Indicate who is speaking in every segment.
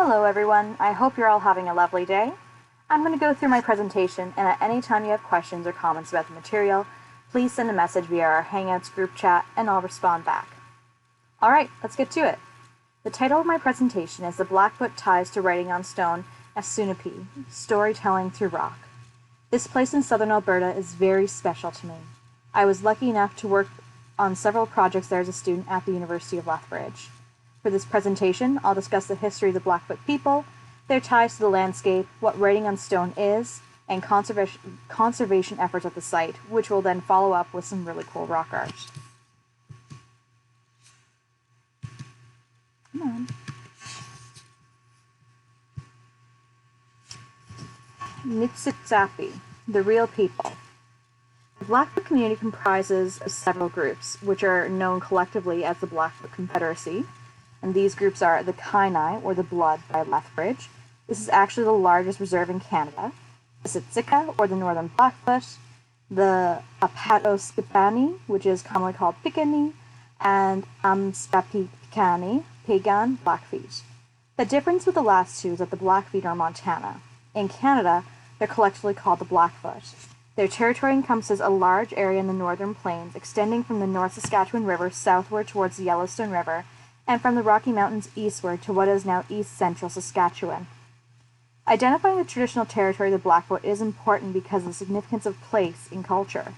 Speaker 1: Hello everyone, I hope you're all having a lovely day. I'm going to go through my presentation, and at any time you have questions or comments about the material, please send a message via our Hangouts group chat and I'll respond back. Alright, let's get to it. The title of my presentation is The Blackfoot Ties to Writing on Stone as Sunapee, Storytelling Through Rock. This place in southern Alberta is very special to me. I was lucky enough to work on several projects there as a student at the University of Lethbridge. For this presentation, I'll discuss the history of the Blackfoot people, their ties to the landscape, what writing on stone is, and conservation efforts at the site, which will then follow up with some really cool rock art. Come on. Niitsitapi, the real people. The Blackfoot community comprises of several groups, which are known collectively as the Blackfoot Confederacy. And these groups are the Kainai, or the Blood, by Lethbridge. This is actually the largest reserve in Canada. The Siksika, or the Northern Blackfoot. The Apatoskipani, which is commonly called Piikani. And Amstapikani, Pagan Blackfeet. The difference with the last two is that the Blackfeet are Montana. In Canada, they're collectively called the Blackfoot. Their territory encompasses a large area in the northern plains, extending from the North Saskatchewan River southward towards the Yellowstone River, and from the Rocky Mountains eastward to what is now east-central Saskatchewan. Identifying the traditional territory of the Blackfoot is important because of the significance of place in culture.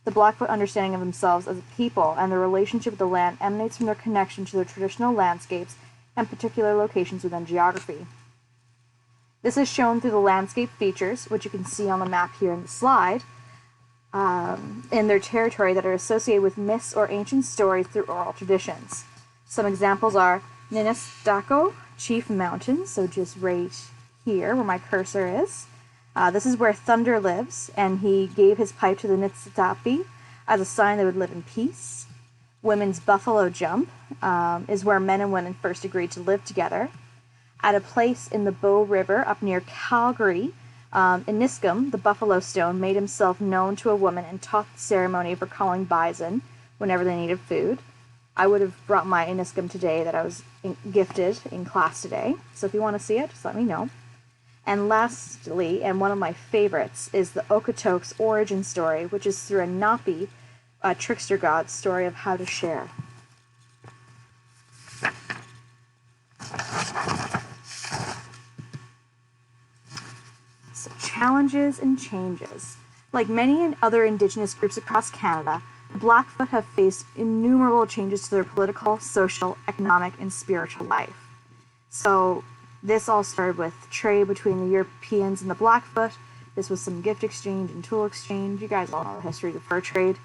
Speaker 1: The Blackfoot understanding of themselves as a people and their relationship with the land emanates from their connection to their traditional landscapes and particular locations within geography. This is shown through the landscape features, which you can see on the map here in the slide, in their territory that are associated with myths or ancient stories through oral traditions. Some examples are Ninistako, Chief Mountain, so just right here where my cursor is. This is where thunder lives, and he gave his pipe to the Niitsitapi as a sign they would live in peace. Women's Buffalo Jump is where men and women first agreed to live together. At a place in the Bow River up near Calgary, Iniskum, the Buffalo Stone, made himself known to a woman and taught the ceremony for calling bison whenever they needed food. I would have brought my Iniskum today that I was gifted in class today, so if you want to see it, just let me know. And lastly, and one of my favorites, is the Okotoks origin story, which is through a Napi, a trickster god's story of how to share. So, challenges and changes. Like many other Indigenous groups across Canada, the Blackfoot have faced innumerable changes to their political, social, economic, and spiritual life. So this all started with trade between the Europeans and the Blackfoot. This was some gift exchange and tool exchange. You guys all know the history of the fur trade.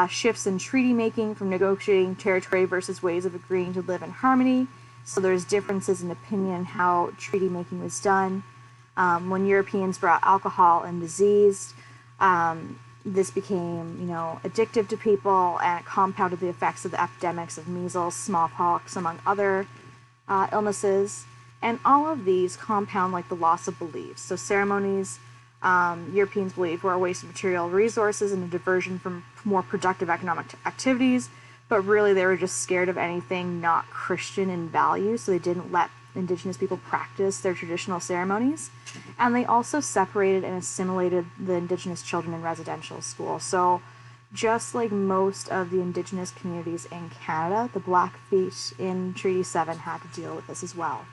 Speaker 1: Shifts in treaty making from negotiating territory versus ways of agreeing to live in harmony. So there's differences in opinion on how treaty making was done. When Europeans brought alcohol and disease, this became, addictive to people, and it compounded the effects of the epidemics of measles, smallpox, among other illnesses. And all of these compound like the loss of beliefs. So ceremonies, Europeans believed, were a waste of material resources and a diversion from more productive economic activities, but really they were just scared of anything not Christian in value, so they didn't let Indigenous people practice their traditional ceremonies. And they also separated and assimilated the Indigenous children in residential schools. So just like most of the Indigenous communities in Canada, the Blackfeet in Treaty 7 had to deal with this as well.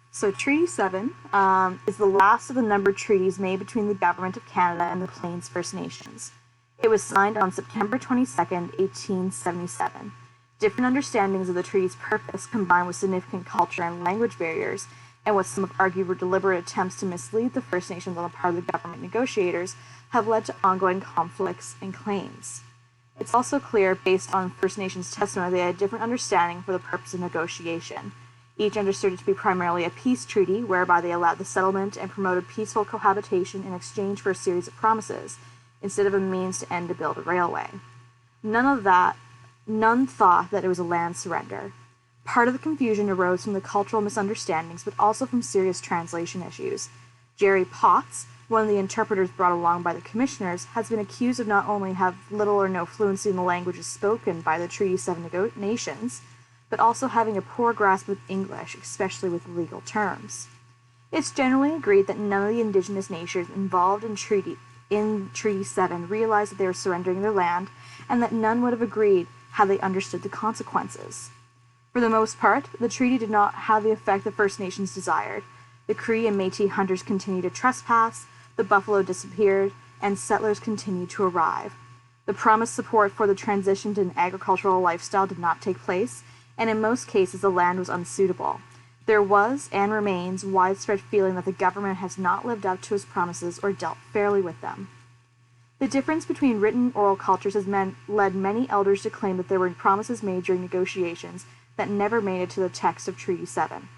Speaker 1: So Treaty 7 is the last of the numbered treaties made between the Government of Canada and the Plains First Nations. It was signed on September 22nd, 1877. Different understandings of the treaty's purpose, combined with significant culture and language barriers, and what some have argued were deliberate attempts to mislead the First Nations on the part of the government negotiators, have led to ongoing conflicts and claims. It's also clear, based on First Nations testimony, they had a different understanding for the purpose of negotiation. Each understood it to be primarily a peace treaty, whereby they allowed the settlement and promoted peaceful cohabitation in exchange for a series of promises, instead of a means to end to build a railway. None thought that it was a land surrender. Part of the confusion arose from the cultural misunderstandings, but also from serious translation issues. Jerry Potts, one of the interpreters brought along by the commissioners, has been accused of not only have little or no fluency in the languages spoken by the Treaty 7 nations, but also having a poor grasp of English, especially with legal terms. It's generally agreed that none of the indigenous nations involved in Treaty 7 realized that they were surrendering their land, and that none would have agreed had they understood the consequences. For the most part, the treaty did not have the effect the First Nations desired. The Cree and Métis hunters continued to trespass, the buffalo disappeared, and settlers continued to arrive. The promised support for the transition to an agricultural lifestyle did not take place, and in most cases the land was unsuitable. There was, and remains, widespread feeling that the government has not lived up to its promises or dealt fairly with them. The difference between written and oral cultures has led many elders to claim that there were promises made during negotiations that never made it to the text of Treaty 7.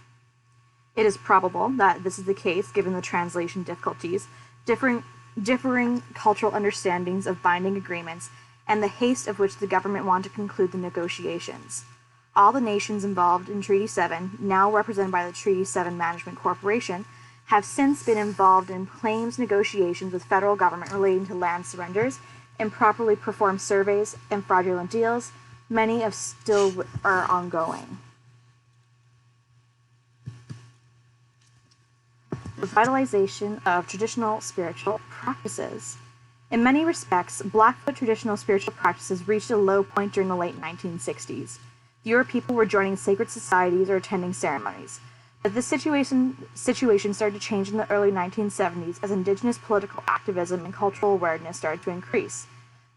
Speaker 1: It is probable that this is the case given the translation difficulties, differing cultural understandings of binding agreements, and the haste of which the government wanted to conclude the negotiations. All the nations involved in Treaty 7, now represented by the Treaty 7 Management Corporation, have since been involved in claims negotiations with federal government relating to land surrenders, improperly performed surveys, and fraudulent deals. Many of still are ongoing. Revitalization of traditional spiritual practices. In many respects, Blackfoot traditional spiritual practices reached a low point during the late 1960s. Fewer people were joining sacred societies or attending ceremonies. But this situation started to change in the early 1970s as Indigenous political activism and cultural awareness started to increase.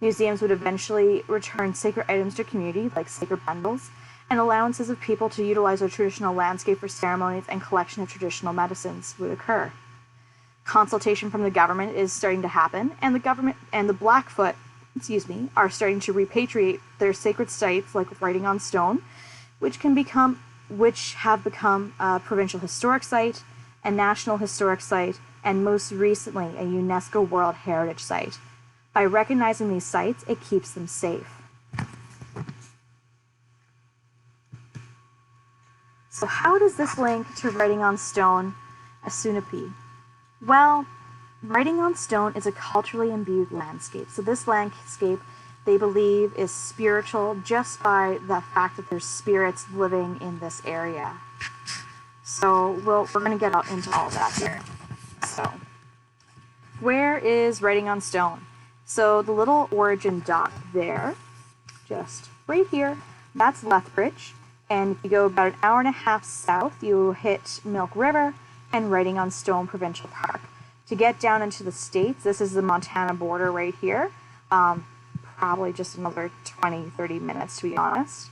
Speaker 1: Museums would eventually return sacred items to community, like sacred bundles, and allowances of people to utilize their traditional landscape for ceremonies and collection of traditional medicines would occur. Consultation from the government is starting to happen, and the government and the Blackfoot, are starting to repatriate their sacred sites, like writing on stone, which have become a provincial historic site, a national historic site, and most recently a UNESCO World Heritage Site. By recognizing these sites, it keeps them safe. So how does this link to writing on stone, Assunippi? Well, writing on stone is a culturally imbued landscape. So this landscape, they believe, is spiritual just by the fact that there's spirits living in this area. So we're going to get into all of that here. So where is writing on stone? So the little origin dot there, just right here, that's Lethbridge. And if you go about an hour and a half south, you hit Milk River and Writing on Stone Provincial Park. To get down into the States, this is the Montana border right here. Probably just another 20-30 minutes, to be honest.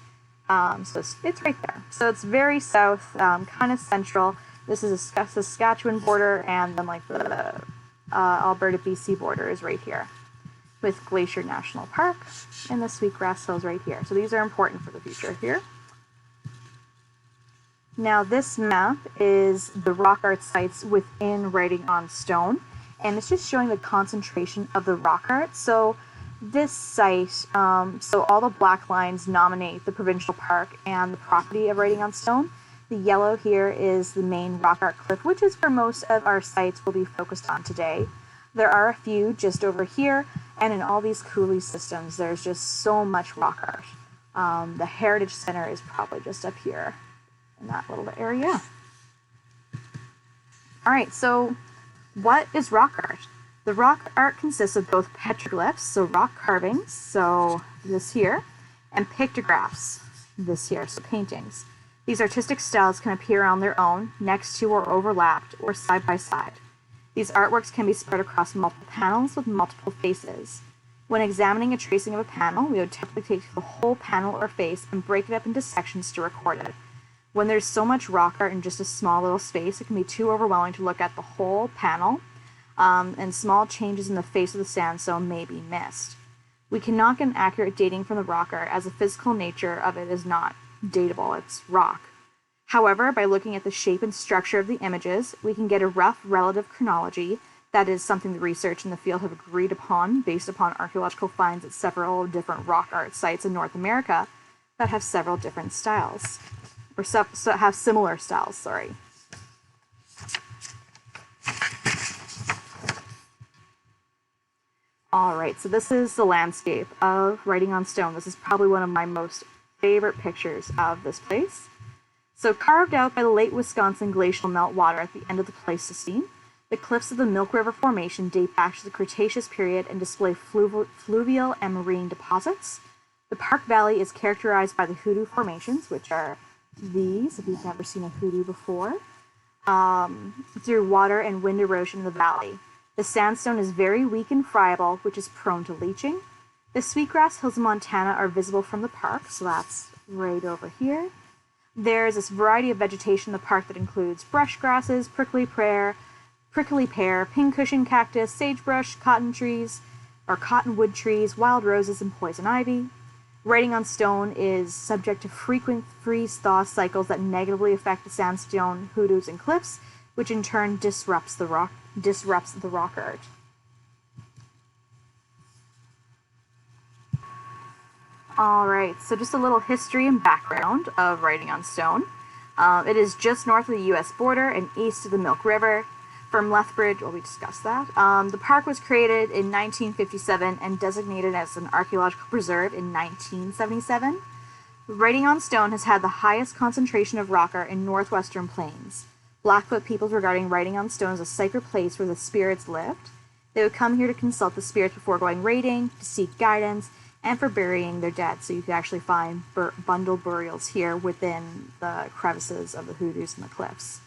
Speaker 1: So it's right there. So it's very south, kind of central. This is a Saskatchewan border, and then like the Alberta-BC border is right here, with Glacier National Park and the Sweetgrass Hills right here. So these are important for the future here. Now this map is the rock art sites within Writing on Stone, and it's just showing the concentration of the rock art. So this site, so all the black lines nominate the provincial park and the property of Writing on Stone. The yellow here is the main rock art cliff, which is where most of our sites will be focused on today. There are a few just over here, and in all these coulee systems, there's just so much rock art. The Heritage Center is probably just up here in that little area. All right, so what is rock art? The rock art consists of both petroglyphs, so rock carvings, so this here, and pictographs, this here, so paintings. These artistic styles can appear on their own, next to or overlapped, or side by side. These artworks can be spread across multiple panels with multiple faces. When examining a tracing of a panel, we would typically take the whole panel or face and break it up into sections to record it. When there's so much rock art in just a small little space, it can be too overwhelming to look at the whole panel, and small changes in the face of the sandstone may be missed. We cannot get an accurate dating from the rock art, as the physical nature of it is not datable, it's rock. However, by looking at the shape and structure of the images, we can get a rough relative chronology. That is something the research in the field have agreed upon based upon archaeological finds at several different rock art sites in North America that have several different styles. Or have similar styles, sorry. All right, so this is the landscape of Writing on Stone. This is probably one of my most favorite pictures of this place. So carved out by the late Wisconsin glacial meltwater at the end of the Pleistocene, the cliffs of the Milk River Formation date back to the Cretaceous period and display fluvial and marine deposits. The park valley is characterized by the hoodoo formations, which are these, if you've never seen a hoodoo before, through water and wind erosion in the valley. The sandstone is very weak and friable, which is prone to leaching. The sweetgrass hills of Montana are visible from the park, so that's right over here. There's this variety of vegetation in the park that includes brush grasses, prickly pear, pincushion cactus, sagebrush, cottonwood trees, wild roses, and poison ivy. Writing on stone is subject to frequent freeze-thaw cycles that negatively affect the sandstone hoodoos and cliffs, which in turn disrupts the rock art. Alright, so just a little history and background of writing on stone. It is just north of the U.S. border and east of the Milk River. From Lethbridge, well, we discussed that. The park was created in 1957 and designated as an archaeological preserve in 1977. Writing on stone has had the highest concentration of rock art in northwestern plains. Blackfoot peoples regarding writing on stone as a sacred place where the spirits lived. They would come here to consult the spirits before going raiding, to seek guidance, and for burying their dead. So you could actually find bundle burials here within the crevices of the hoodoos and the cliffs.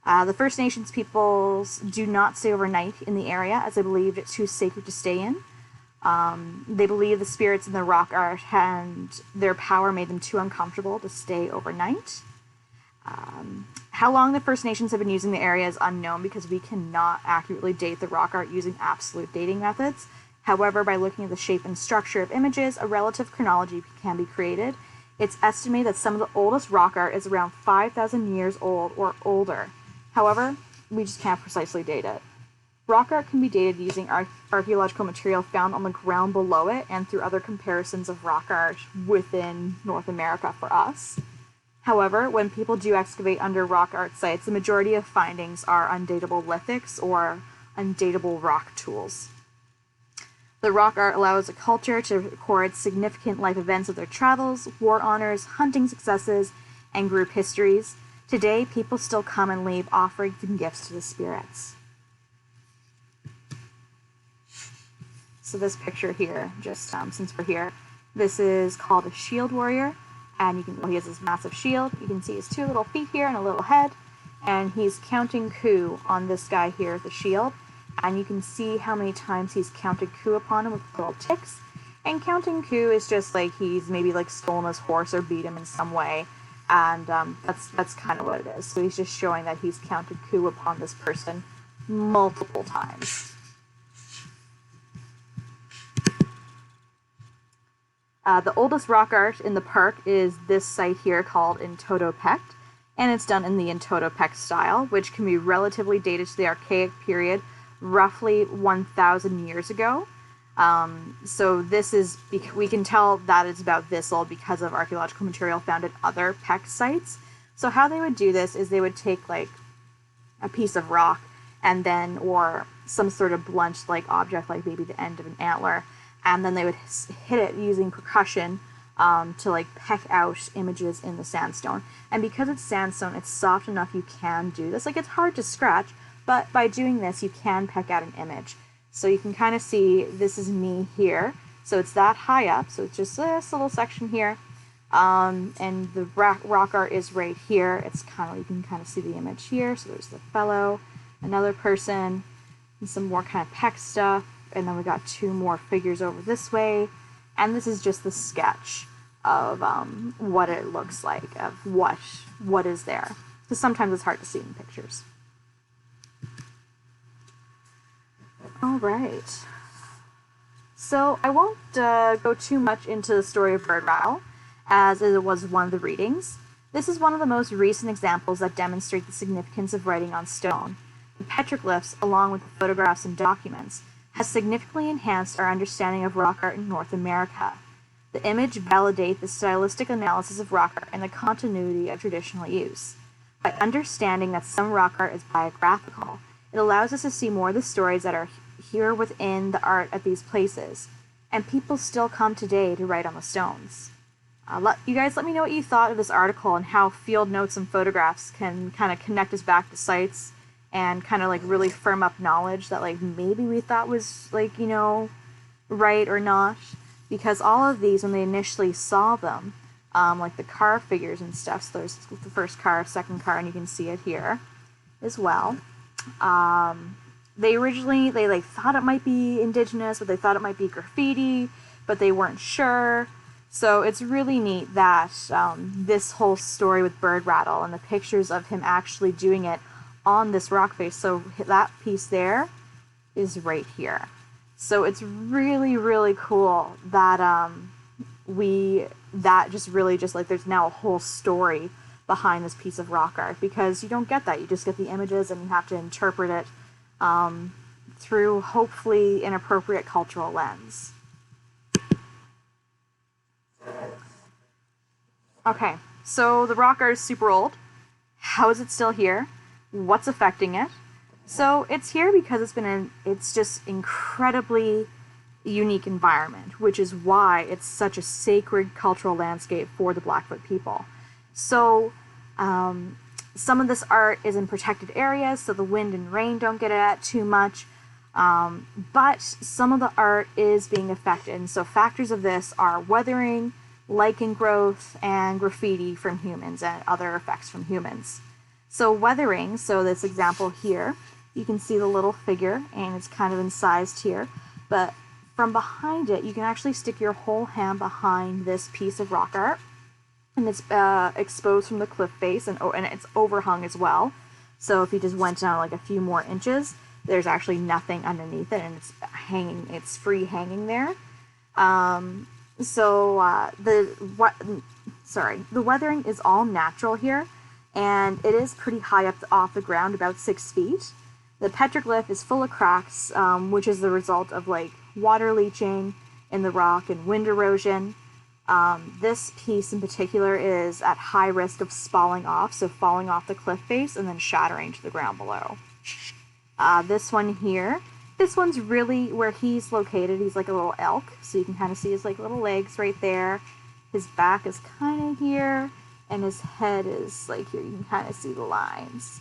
Speaker 1: The First Nations peoples do not stay overnight in the area as they believed it's too sacred to stay in. They believe the spirits in the rock art and their power made them too uncomfortable to stay overnight. How long the First Nations have been using the area is unknown because we cannot accurately date the rock art using absolute dating methods. However, by looking at the shape and structure of images, a relative chronology can be created. It's estimated that some of the oldest rock art is around 5,000 years old or older. However, we just can't precisely date it. Rock art can be dated using archaeological material found on the ground below it and through other comparisons of rock art within North America for us. However, when people do excavate under rock art sites, the majority of findings are undatable lithics or undatable rock tools. The rock art allows a culture to record significant life events of their travels, war honors, hunting successes, and group histories. Today, people still come and leave offerings and gifts to the spirits. So this picture here, just since we're here, this is called a shield warrior, and he has this massive shield. You can see his 2 little feet here and a little head, and he's counting coup on this guy here with the shield, and you can see how many times he's counted coup upon him with little ticks. And counting coup is just like he's maybe like stolen his horse or beat him in some way. And that's kind of what it is. So he's just showing that he's counted coup upon this person multiple times. The oldest rock art in the park is this site here called Intotopekt, and it's done in the Intotopekt style, which can be relatively dated to the Archaic period, roughly 1,000 years ago. So this is, we can tell that it's about this old because of archaeological material found at other Pekt sites. So how they would do this is they would take like a piece of rock and then, or some sort of blunt like object, like maybe the end of an antler, and then they would hit it using percussion to like peck out images in the sandstone. And because it's sandstone, it's soft enough you can do this. Like, it's hard to scratch, but by doing this, you can peck out an image. So you can kind of see this is me here. So it's that high up. So it's just this little section here. And the rock art is right here. It's kind of, you can kind of see the image here. So there's the fellow, another person, and some more kind of peck stuff. And then we got 2 more figures over this way. And this is just the sketch of what it looks like, of what is there. Because sometimes it's hard to see in pictures. All right. So I won't go too much into the story of bird rattle, as it was one of the readings. This is one of the most recent examples that demonstrate the significance of writing on stone. The petroglyphs, along with the photographs and documents, has significantly enhanced our understanding of rock art in North America. The image validates the stylistic analysis of rock art and the continuity of traditional use. By understanding that some rock art is biographical, it allows us to see more of the stories that are here within the art at these places, and people still come today to write on the stones. You guys let me know what you thought of this article and how field notes and photographs can kind of connect us back to sites and kind of like really firm up knowledge that like maybe we thought was like, you know, right or not. Because all of these, when they initially saw them, like the car figures and stuff, so there's the first car, second car, and you can see it here as well. They originally, they like thought it might be indigenous, but they thought it might be graffiti, but they weren't sure. So it's really neat that this whole story with Bird Rattle and the pictures of him actually doing it on this rock face. So that piece there is right here. So it's really, really cool that that just really just like there's now a whole story behind this piece of rock art, because you don't get that. You just get the images and you have to interpret it through hopefully an appropriate cultural lens. Okay, so the rock art is super old. How is it still here? What's affecting it? So it's here because it's just incredibly unique environment, which is why it's such a sacred cultural landscape for the Blackfoot people. So some of this art is in protected areas, so the wind and rain don't get at too much, but some of the art is being affected. And so factors of this are weathering, lichen growth, and graffiti from humans and other effects from humans. So weathering, so this example here, you can see the little figure and it's kind of incised here, but from behind it you can actually stick your whole hand behind this piece of rock art, and it's exposed from the cliff face, and it's overhung as well. So if you just went down like a few more inches, there's actually nothing underneath it, and it's hanging, it's free hanging there. The weathering is all natural here, and it is pretty high up off the ground, about 6 feet. The petroglyph is full of cracks, which is the result of like water leaching in the rock and wind erosion. This piece in particular is at high risk of spalling off, so falling off the cliff face and then shattering to the ground below. This one here, this one's really where he's located. He's like a little elk, so you can kind of see his like little legs right there. His back is kind of here, and his head is like here. You can kind of see the lines.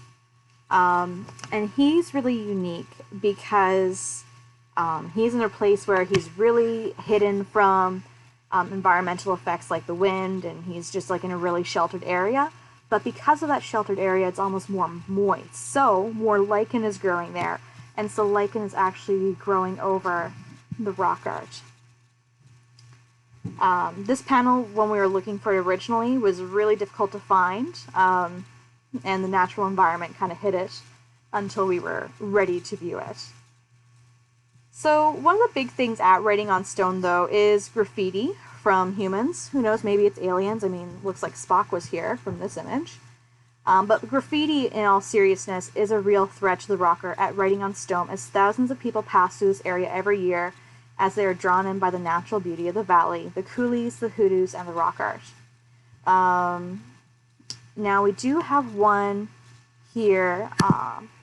Speaker 1: And he's really unique because he's in a place where he's really hidden from environmental effects like the wind, and he's just like in a really sheltered area. But because of that sheltered area, it's almost more moist, so more lichen is growing there, and so lichen is actually growing over the rock art. This panel, when we were looking for it originally, was really difficult to find, and the natural environment kind of hid it until we were ready to view it. So one of the big things at writing on stone, though, is graffiti from humans. Who knows, maybe it's aliens. I mean, looks like Spock was here from this image. But graffiti, in all seriousness, is a real threat to the rock art at writing on stone, as thousands of people pass through this area every year as they are drawn in by the natural beauty of the valley, the coulees, the hoodoos, and the rock art. Now we do have one here.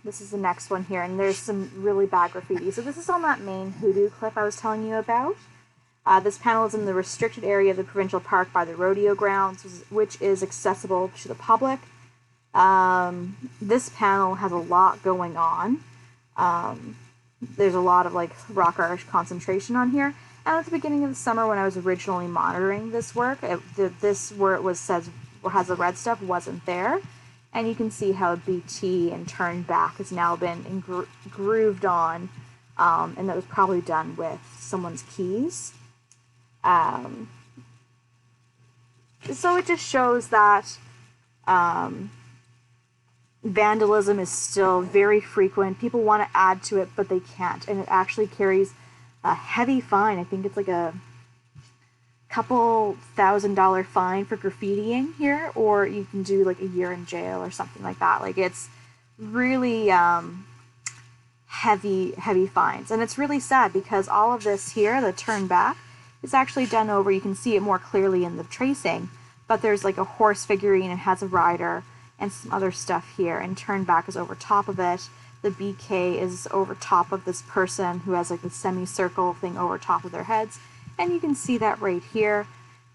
Speaker 1: This is the next one here, and there's some really bad graffiti. So this is on that main hoodoo cliff I was telling you about. This panel is in the restricted area of the provincial park by the rodeo grounds, which is accessible to the public. This panel has a lot going on. There's a lot of like rock art concentration on here. And at the beginning of the summer, when I was originally monitoring this work, this where it was says has the red stuff wasn't there. And you can see how BT and turned back has now been grooved on, and that was probably done with someone's keys. So it just shows that vandalism is still very frequent. People want to add to it, but they can't, and it actually carries a heavy fine. I think it's like a couple $1,000 fine for graffitiing here, or you can do like a year in jail or something like that. Like, it's really heavy fines, and it's really sad because all of this here, the turn back, is actually done over. You can see it more clearly in the tracing, but there's like a horse figurine, it has a rider and some other stuff here, and turn back is over top of it. The BK is over top of this person who has like the semicircle thing over top of their heads. And you can see that right here.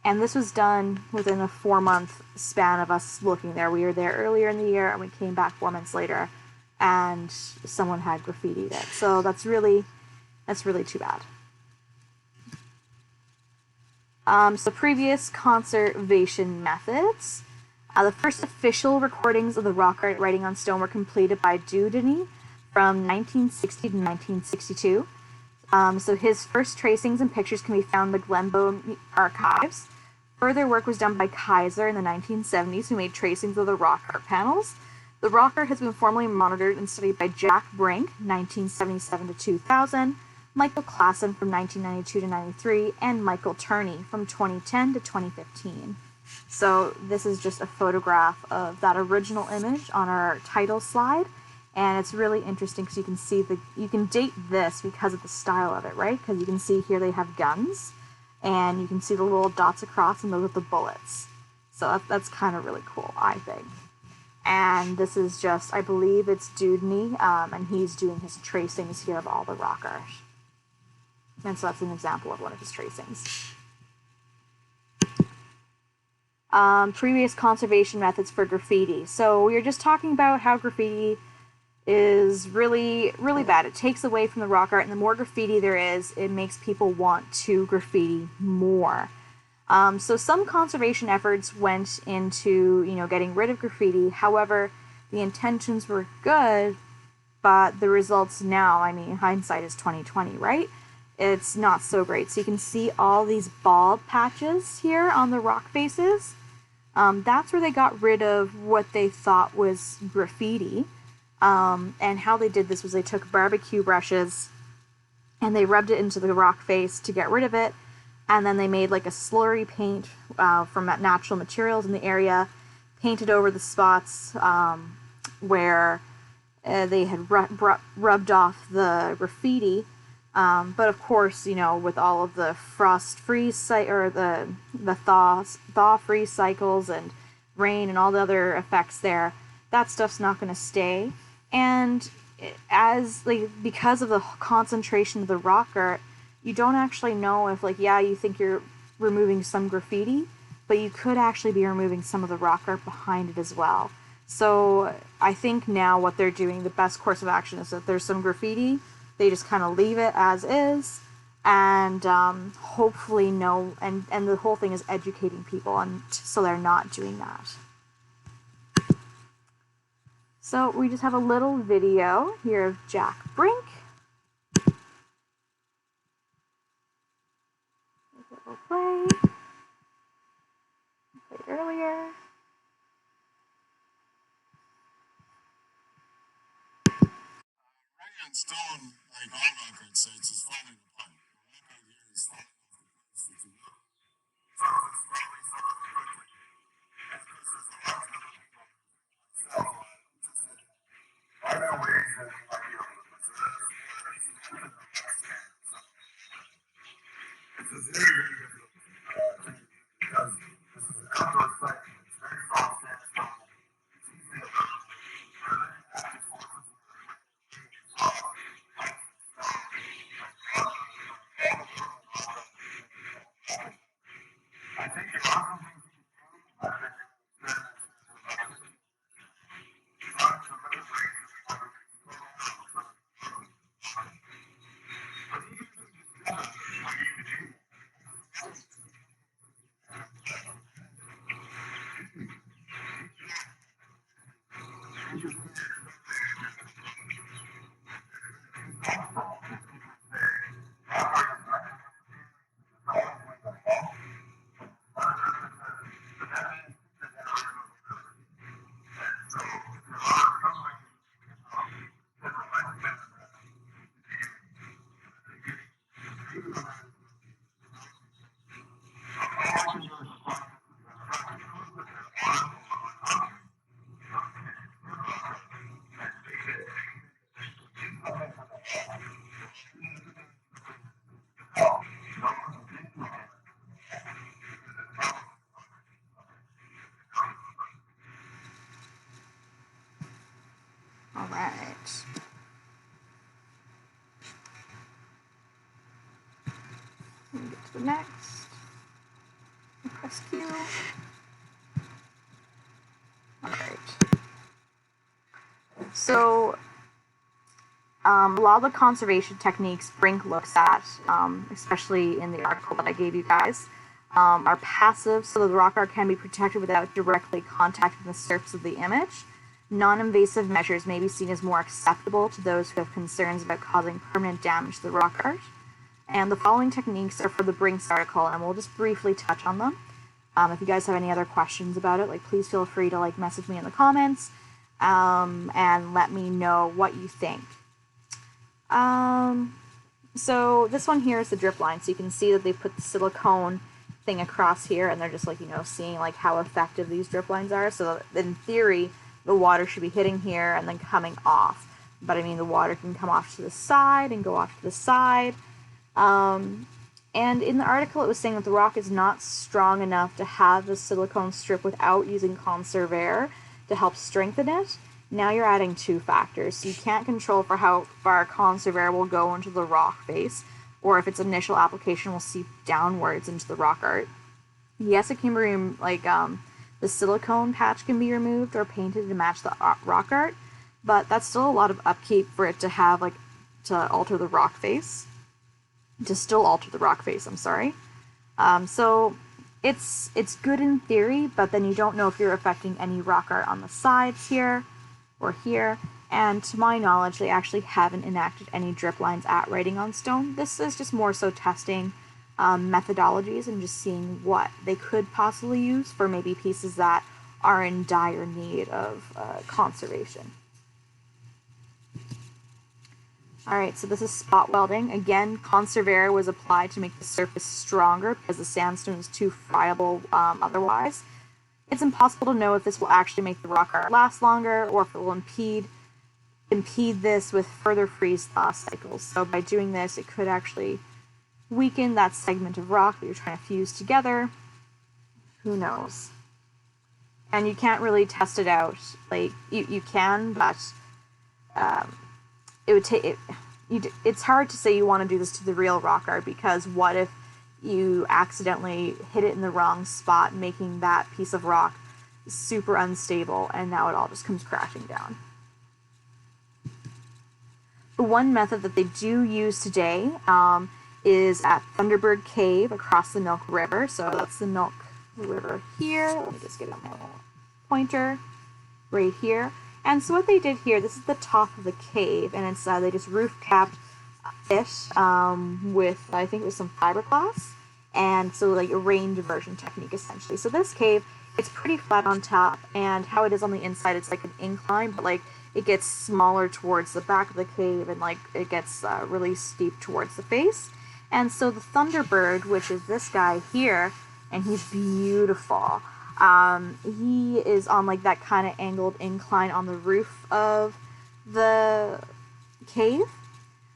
Speaker 1: And this was done within a 4-month span of us looking there. We were there earlier in the year, and we came back 4 months later, and someone had graffitied it. So that's really too bad. So previous conservation methods. The first official recordings of the rock art writing on stone were completed by Dudeny from 1960 to 1962. So his first tracings and pictures can be found in the Glenbow archives. Further work was done by Kaiser in the 1970s, who made tracings of the rock art panels. The rock art has been formally monitored and studied by Jack Brink, 1977 to 2000, Michael Klassen from 1992 to 93, and Michael Turney from 2010 to 2015. So this is just a photograph of that original image on our title slide, and it's really interesting because you can see you can date this because of the style of it, right? Because you can see here they have guns, and you can see the little dots across, and those are the bullets. So that's kind of really cool, I think. And this is just, I believe it's Dudeny, and he's doing his tracings here of all the rock art. And so that's an example of one of his tracings. Previous conservation methods for graffiti. So we were just talking about how graffiti is really, really bad. It takes away from the rock art, and the more graffiti there is, it makes people want to graffiti more. So some conservation efforts went into, getting rid of graffiti. However, the intentions were good, but the results now, hindsight is 2020, right? It's not so great. So you can see all these bald patches here on the rock faces. That's where they got rid of what they thought was graffiti. And how they did this was they took barbecue brushes and they rubbed it into the rock face to get rid of it. And then they made like a slurry paint from natural materials in the area, painted over the spots where they had rubbed off the graffiti. But of course, with all of the frost-freeze or the thaw-freeze cycles and rain and all the other effects there, that stuff's not going to stay. And because of the concentration of the rock art, you don't actually know if, you think you're removing some graffiti, but you could actually be removing some of the rock art behind it as well. So I think now what they're doing, the best course of action is that there's some graffiti, they just kind of leave it as is, and hopefully and the whole thing is educating people, and so they're not doing that. So we just have a little video here of Jack Brink. We'll play. Played earlier.
Speaker 2: Writing on stone, like all rock art sites, is falling apart. The rock art here is falling off the cliffs, if you will. Some of it's slowly, some of it quickly. And of course, there's a large number of people myself are there ways that we might be able to preserve or at least limit the loss of some. It's a very, very difficult thing because this is an outdoor site. It's very small sandstone. It's easily approachable. Where the active forces I think there are some things we can do. I've been doing experiments for about 50 years. Trying to look at ways that we want to explore some. But even if we just do that, we need to do.
Speaker 1: All right. Let me get to the next. Rescue. Alright. So, a lot of the conservation techniques Brink looks at, especially in the article that I gave you guys, are passive, so the rock art can be protected without directly contacting the surface of the image. Non-invasive measures may be seen as more acceptable to those who have concerns about causing permanent damage to the rock art. And the following techniques are for the Brinks article, and we'll just briefly touch on them. If you guys have any other questions about it, please feel free to message me in the comments and let me know what you think. So this one here is the drip line, so you can see that they put the silicone thing across here, and they're just seeing how effective these drip lines are. So in theory, the water should be hitting here and then coming off. But I mean, the water can come off to the side and go off to the side. And in the article, it was saying that the rock is not strong enough to have the silicone strip without using conservaire to help strengthen it. Now you're adding two factors. So you can't control for how far conservaire will go into the rock face, or if its initial application will seep downwards into the rock art. Yes, it can be the silicone patch can be removed or painted to match the rock art, but that's still a lot of upkeep for it to have to alter the rock face. To still alter the rock face, I'm sorry. So it's good in theory, but then you don't know if you're affecting any rock art on the sides here or here. And to my knowledge, they actually haven't enacted any drip lines at writing on stone. This is just more so testing methodologies and just seeing what they could possibly use for maybe pieces that are in dire need of conservation. Alright, so this is spot welding. Again, conservaire was applied to make the surface stronger because the sandstone is too friable otherwise. It's impossible to know if this will actually make the rock art last longer or if it will impede this with further freeze-thaw cycles. So by doing this, it could actually weaken that segment of rock that you're trying to fuse together. Who knows? And you can't really test it out. You can, but it would take it's hard to say you want to do this to the real rock art, because what if you accidentally hit it in the wrong spot, making that piece of rock super unstable, and now it all just comes crashing down. The one method that they do use today is at Thunderbird Cave across the Milk River. So that's the Milk River here. Let me just get a pointer right here. And so what they did here, this is the top of the cave, and it's they just roof capped it with, I think it was some fiberglass, and so a rain diversion technique essentially. So this cave, it's pretty flat on top, and how it is on the inside, it's like an incline, but it gets smaller towards the back of the cave, and it gets really steep towards the face. And so the Thunderbird, which is this guy here, and he's beautiful. He is on that kind of angled incline on the roof of the cave.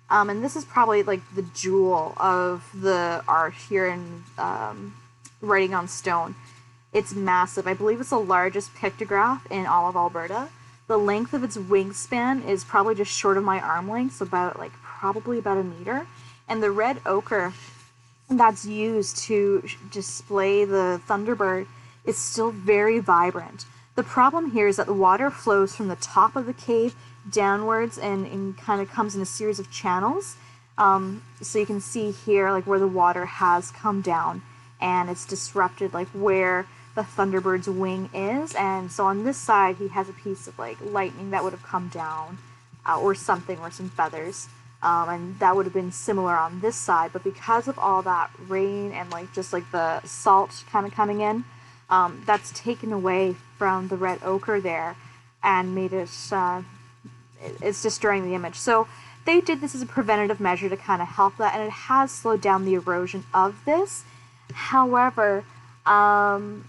Speaker 1: And this is probably the jewel of the art here in writing on stone. It's massive. I believe it's the largest pictograph in all of Alberta. The length of its wingspan is probably just short of my arm length, so probably about a meter. And the red ochre that's used to display the Thunderbird is still very vibrant. The problem here is that the water flows from the top of the cave downwards and kind of comes in a series of channels. So you can see here where the water has come down, and it's disrupted where the Thunderbird's wing is. And so on this side he has a piece of lightning that would have come down or something, or some feathers. And that would have been similar on this side, but because of all that rain and just the salt kind of coming in, that's taken away from the red ochre there and made it, it's destroying the image. So they did this as a preventative measure to kind of help that, and it has slowed down the erosion of this. However, only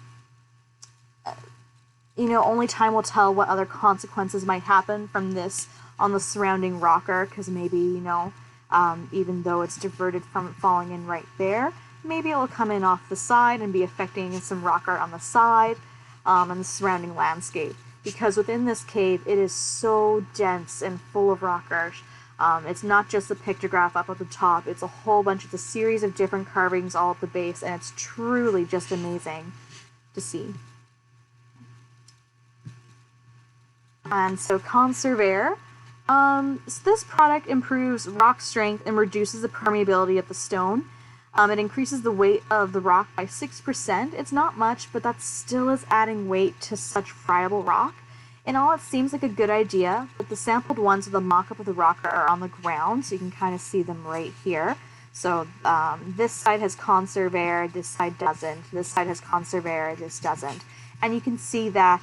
Speaker 1: time will tell what other consequences might happen from this on the surrounding rock art, because maybe, even though it's diverted from it falling in right there, maybe it will come in off the side and be affecting some rock art on the side and the surrounding landscape. Because within this cave, it is so dense and full of rock art. It's not just a pictograph up at the top, it's a whole bunch, it's a series of different carvings all at the base, and it's truly just amazing to see. And so Conservair, so this product improves rock strength and reduces the permeability of the stone. It increases the weight of the rock by 6%. It's not much, but that still is adding weight to such friable rock. In all, it seems like a good idea, but the sampled ones of the mock-up of the rock are on the ground, so you can kind of see them right here. So this side has Conservair, this side doesn't. This side has Conservair, this doesn't. And you can see that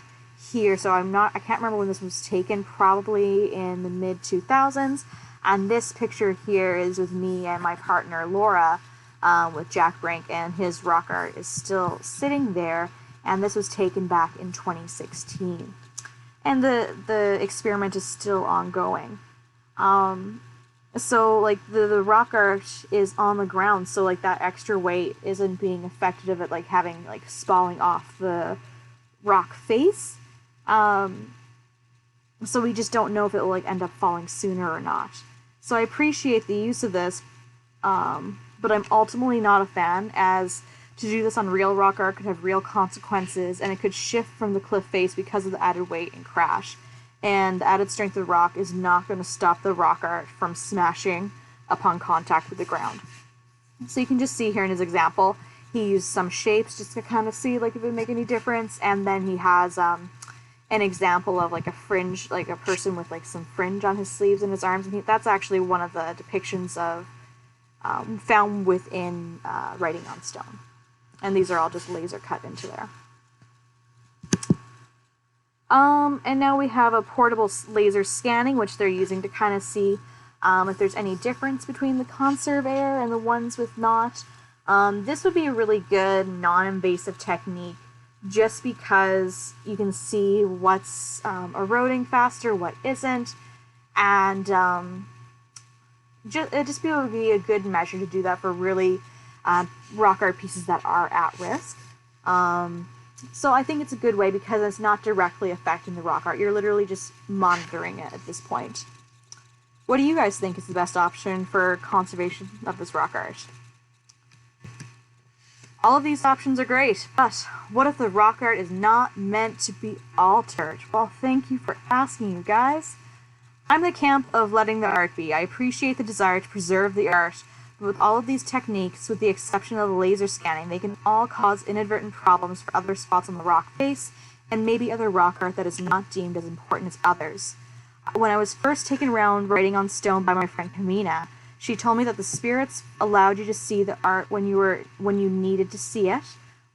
Speaker 1: here. So I can't remember when this was taken, probably in the mid-2000s. And this picture here is with me and my partner Laura, with Jack Brink, and his rock art is still sitting there. And this was taken back in 2016. And the experiment is still ongoing. So like the rock art is on the ground, so like that extra weight isn't being affected of it like having like spalling off the rock face. So we just don't know if it will like end up falling sooner or not. So I appreciate the use of this, but I'm ultimately not a fan, as to do this on real rock art could have real consequences, and it could shift from the cliff face because of the added weight and crash. And the added strength of the rock is not going to stop the rock art from smashing upon contact with the ground. So you can just see here in his example, he used some shapes just to kind of see like if it would make any difference, and then he has an example of like a fringe, like a person with like some fringe on his sleeves and his arms, and that's actually one of the depictions of found within writing on stone. And these are all just laser cut into there. And now we have a portable laser scanning, which they're using to kind of see if there's any difference between the Conservair and the ones with not. This would be a really good non-invasive technique, just because you can see what's eroding faster, what isn't, and it'd just be able to be a good measure to do that for really rock art pieces that are at risk. So I think it's a good way because it's not directly affecting the rock art. You're literally just monitoring it at this point. What do you guys think is the best option for conservation of this rock art? All of these options are great, but what if the rock art is not meant to be altered? Well, thank you for asking, you guys. I'm the camp of letting the art be. I appreciate the desire to preserve the art, but with all of these techniques, with the exception of the laser scanning, they can all cause inadvertent problems for other spots on the rock face, and maybe other rock art that is not deemed as important as others. When I was first taken around writing on stone by my friend Kamina, she told me that the spirits allowed you to see the art when you needed to see it,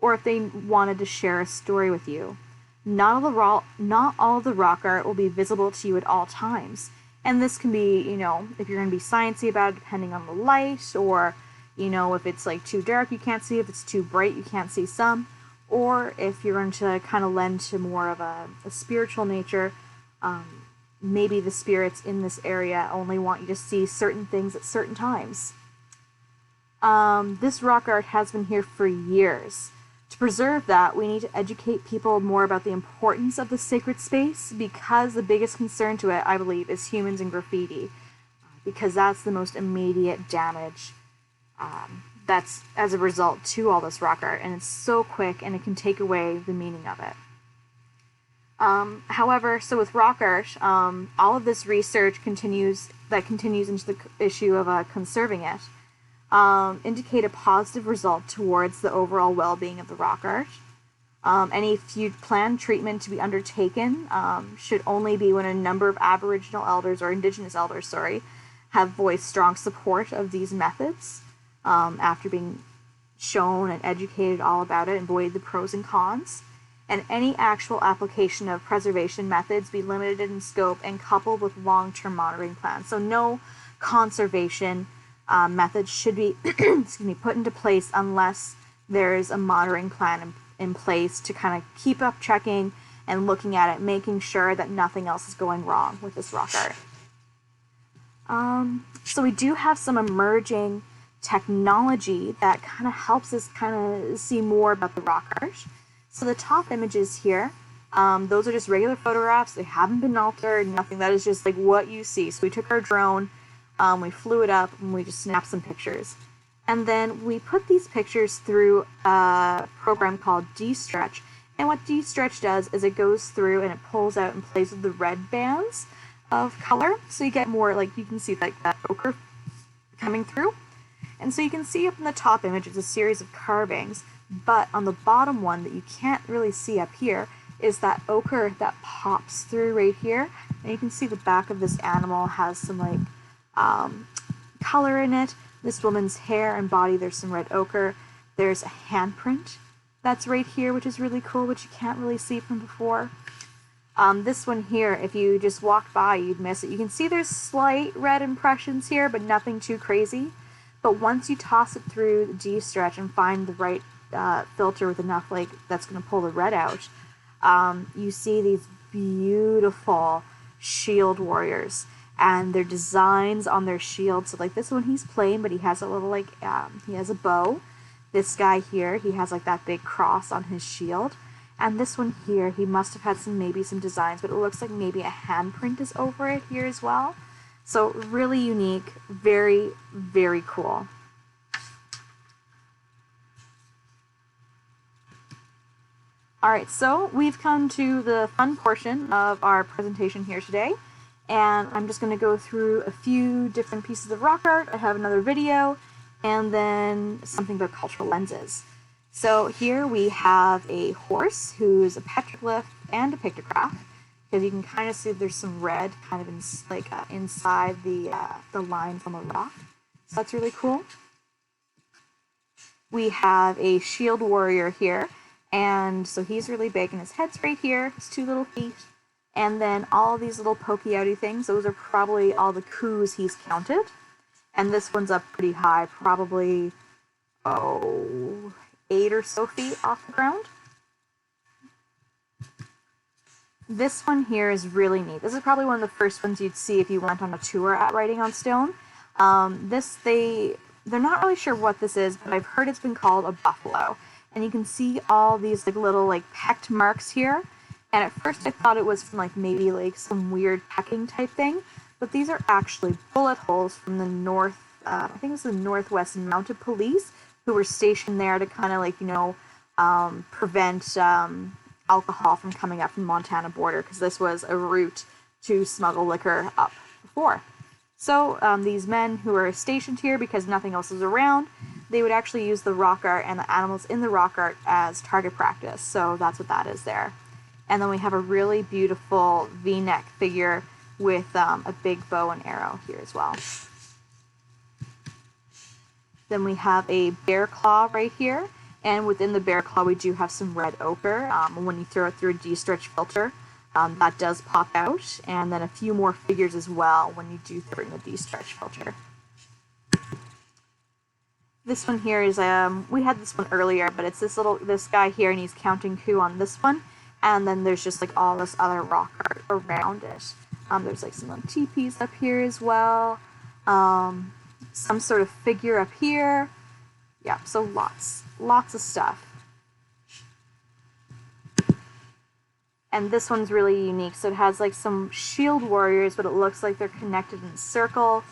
Speaker 1: or if they wanted to share a story with you. Not all of the rock art will be visible to you at all times. And this can be, if you're going to be sciencey about it, depending on the light, or, if it's like too dark, you can't see. If it's too bright, you can't see some. Or if you're going to kind of lend to more of a spiritual nature, maybe the spirits in this area only want you to see certain things at certain times. This rock art has been here for years. To preserve that, we need to educate people more about the importance of the sacred space, because the biggest concern to it, I believe, is humans and graffiti, because that's the most immediate damage that's as a result to all this rock art, and it's so quick and it can take away the meaning of it. However, so with rock art, all of this research continues into the issue of conserving it. Indicate a positive result towards the overall well-being of the rock art. Any planned treatment to be undertaken should only be when a number of Aboriginal elders, or Indigenous elders, have voiced strong support of these methods after being shown and educated all about it and weighed the pros and cons. And any actual application of preservation methods be limited in scope and coupled with long-term monitoring plans. So no conservation methods should be put into place unless there's a monitoring plan in place to kind of keep up checking and looking at it, making sure that nothing else is going wrong with this rock art. So we do have some emerging technology that kind of helps us kind of see more about the rock art. So the top images here, those are just regular photographs. They haven't been altered, nothing. That is just like what you see. So we took our drone We flew it up and we just snapped some pictures. And then we put these pictures through a program called D-Stretch. And what D-Stretch does is it goes through and it pulls out and plays with the red bands of color. So you get more, like, you can see like that ochre coming through. And so you can see up in the top image, it's a series of carvings. But on the bottom one that you can't really see up here is that ochre that pops through right here. And you can see the back of this animal has some like color in it. This woman's hair and body, there's some red ochre. There's a handprint that's right here, which is really cool, which you can't really see from before. This one here, if you just walked by, you'd miss it. You can see there's slight red impressions here, but nothing too crazy. But once you toss it through the D-Stretch and find the right filter with enough, like, that's going to pull the red out, you see these beautiful shield warriors. And their designs on their shield. So like this one, he's plain, but he has a little like, he has a bow. This guy here, he has like that big cross on his shield. And this one here, he must have had maybe some designs, but it looks like maybe a handprint is over it here as well. So really unique, very, very cool. Alright, so we've come to the fun portion of our presentation here today. And I'm just going to go through a few different pieces of rock art. I have another video, and then something about cultural lenses. So here we have a horse who's a petroglyph and a pictograph, because you can kind of see there's some red kind of inside the line from a rock. So that's really cool. We have a shield warrior here, and so he's really big, and his head's right here, his two little feet. And then all these little pokey outy things, those are probably all the coups he's counted. And this one's up pretty high, probably, 8 or so feet off the ground. This one here is really neat. This is probably one of the first ones you'd see if you went on a tour at Writing on Stone. They're not really sure what this is, but I've heard it's been called a buffalo. And you can see all these like little like pecked marks here. And at first I thought it was from like maybe like some weird pecking type thing, but these are actually bullet holes from the I think it was the Northwest Mounted Police, who were stationed there to kind of like, prevent alcohol from coming up from the Montana border, because this was a route to smuggle liquor up before. So these men who were stationed here because nothing else was around, they would actually use the rock art and the animals in the rock art as target practice. So that's what that is there. And then we have a really beautiful V-neck figure with a big bow and arrow here as well. Then we have a bear claw right here. And within the bear claw, we do have some red ochre. When you throw it through a D-Stretch filter, that does pop out. And then a few more figures as well when you do throw it in the D-Stretch filter. This one here is, we had this one earlier, but it's this guy here, and he's counting coup on this one. And then there's just like all this other rock art around it. There's like some little teepees up here as well. Some sort of figure up here. Yeah, so lots of stuff. And this one's really unique. So it has like some shield warriors, but it looks like they're connected in a circle.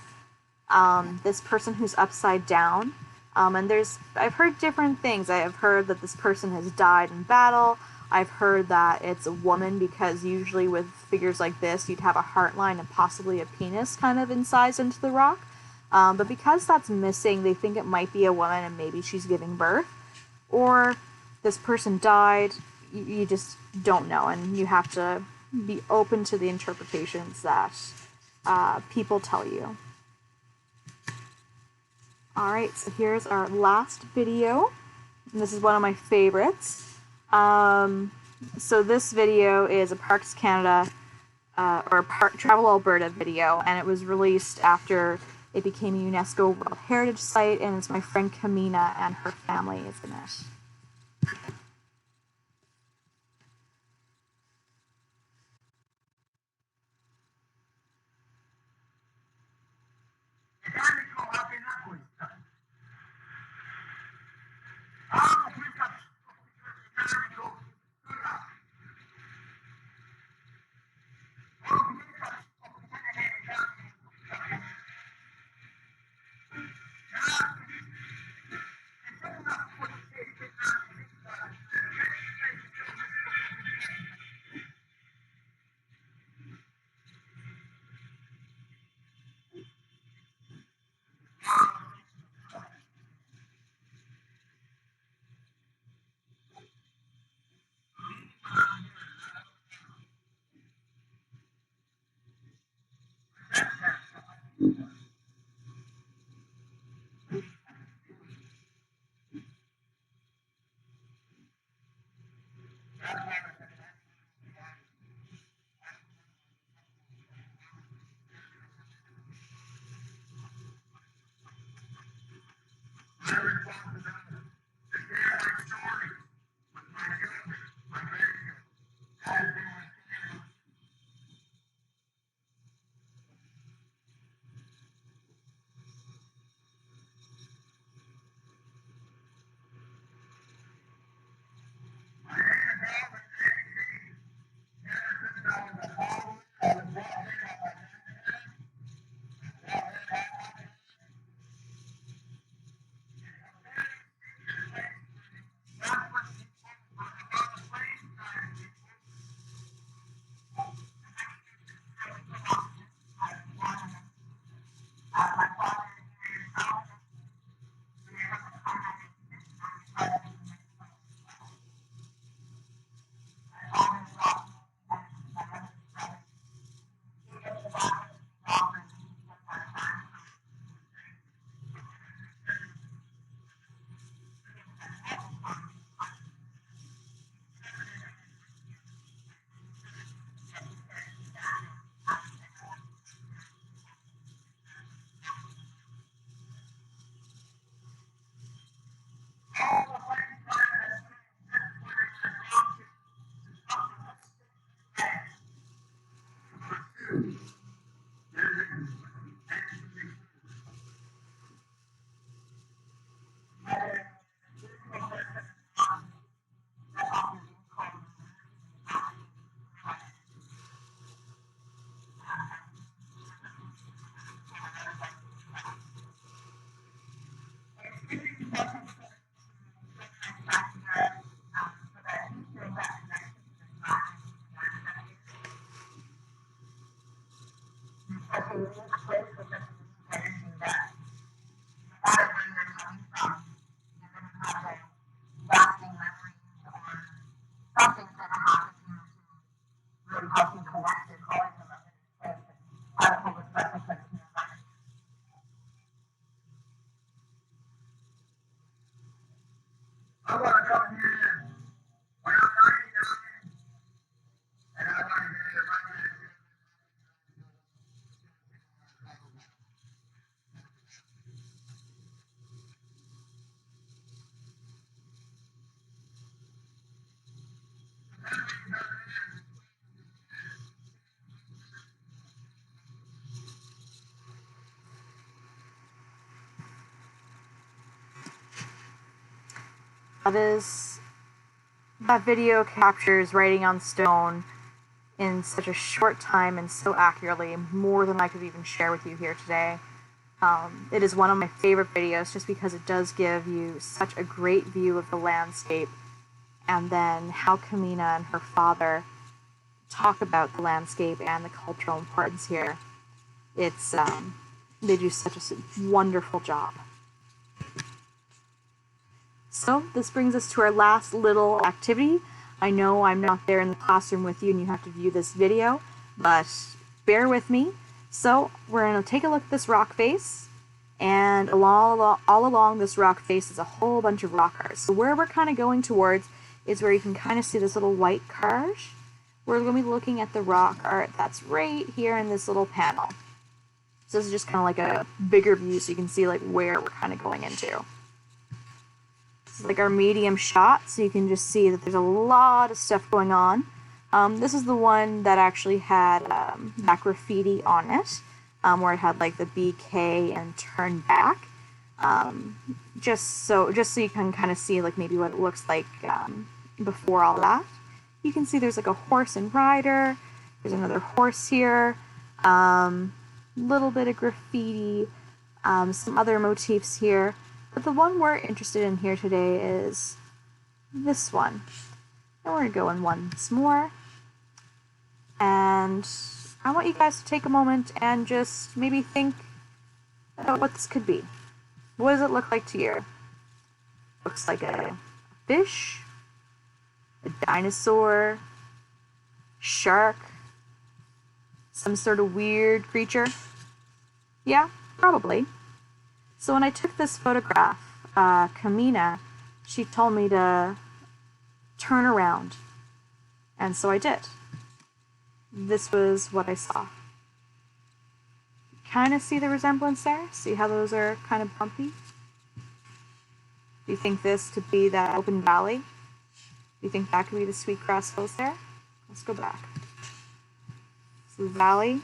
Speaker 1: This person who's upside down. And I've heard different things. I have heard that this person has died in battle. I've heard that it's a woman, because usually with figures like this, you'd have a heart line and possibly a penis kind of incised into the rock. But because that's missing, they think it might be a woman and maybe she's giving birth. Or this person died. You just don't know, and you have to be open to the interpretations that people tell you. Alright, so here's our last video. And this is one of my favorites. So this video is a Parks Canada or Travel Alberta video, and it was released after it became a UNESCO World Heritage Site, and it's my friend Kamina and her family is in it.
Speaker 2: unique place within the community for anything that. No matter where you're coming from, you're going to have like lasting memories or something that happened to you to really help you connect and always remember this place. And I don't think it's special place in your life. I want to come here when I'm 99 and I want to hear your mind.
Speaker 1: That video captures writing on stone in such a short time and so accurately, more than I could even share with you here today. It is one of my favorite videos just because it does give you such a great view of the landscape, and then how Kamina and her father talk about the landscape and the cultural importance here. It's they do such a wonderful job. So this brings us to our last little activity. I know I'm not there in the classroom with you and you have to view this video, but bear with me. So we're going to take a look at this rock face, and all along this rock face is a whole bunch of rock art. So where we're kind of going towards is where you can kind of see this little white cage. We're going to be looking at the rock art that's right here in this little panel. So this is just kind of like a bigger view so you can see like where we're kind of going into. This is like our medium shot, so you can just see that there's a lot of stuff going on. This is the one that actually had that graffiti on it, where it had like the BK and turn back. Just so you can kind of see like maybe what it looks like before all that. You can see there's like a horse and rider. There's another horse here. Little bit of graffiti. Some other motifs here. But the one we're interested in here today is this one. And we're going to go in once more. And I want you guys to take a moment and just maybe think about what this could be. What does it look like to you? Looks like a fish, a dinosaur, shark, some sort of weird creature. Yeah, probably. So when I took this photograph, Kamina, she told me to turn around. And so I did. This was what I saw. Kind of see the resemblance there? See how those are kind of bumpy? Do you think this could be that open valley? Do you think that could be the Sweetgrass Hills there? Let's go back. So the valley,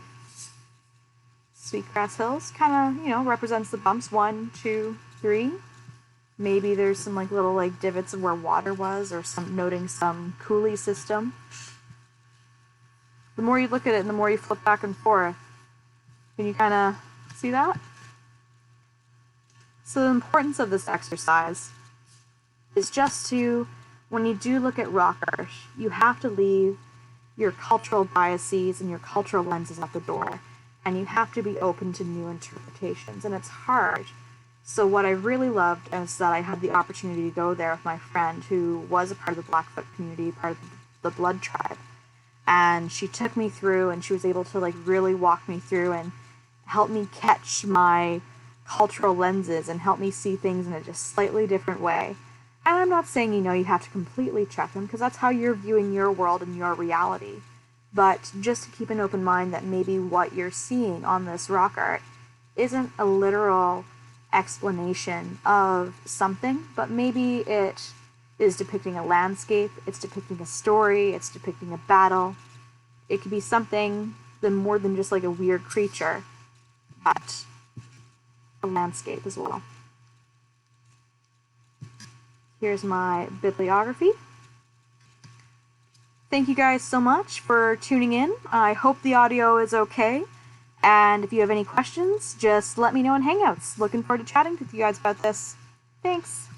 Speaker 1: Sweetgrass Hills, kind of, represents the bumps. 1, 2, 3. Maybe there's some like little like divots of where water was, or noting some coulee system. The more you look at it and the more you flip back and forth, can you kind of see that? So the importance of this exercise is just to, when you do look at rock art, you have to leave your cultural biases and your cultural lenses at the door. And you have to be open to new interpretations. And it's hard. So what I really loved is that I had the opportunity to go there with my friend who was a part of the Blackfoot community, part of the Blood tribe. And she took me through, and she was able to like really walk me through and help me catch my cultural lenses and help me see things in a just slightly different way. And I'm not saying, you have to completely check them, because that's how you're viewing your world and your reality. But just to keep an open mind that maybe what you're seeing on this rock art isn't a literal explanation of something, but maybe it is depicting a landscape, it's depicting a story, it's depicting a battle. It could be something more than just like a weird creature, but a landscape as well. Here's my bibliography. Thank you guys so much for tuning in. I hope the audio is okay. And if you have any questions, just let me know in Hangouts. Looking forward to chatting with you guys about this. Thanks.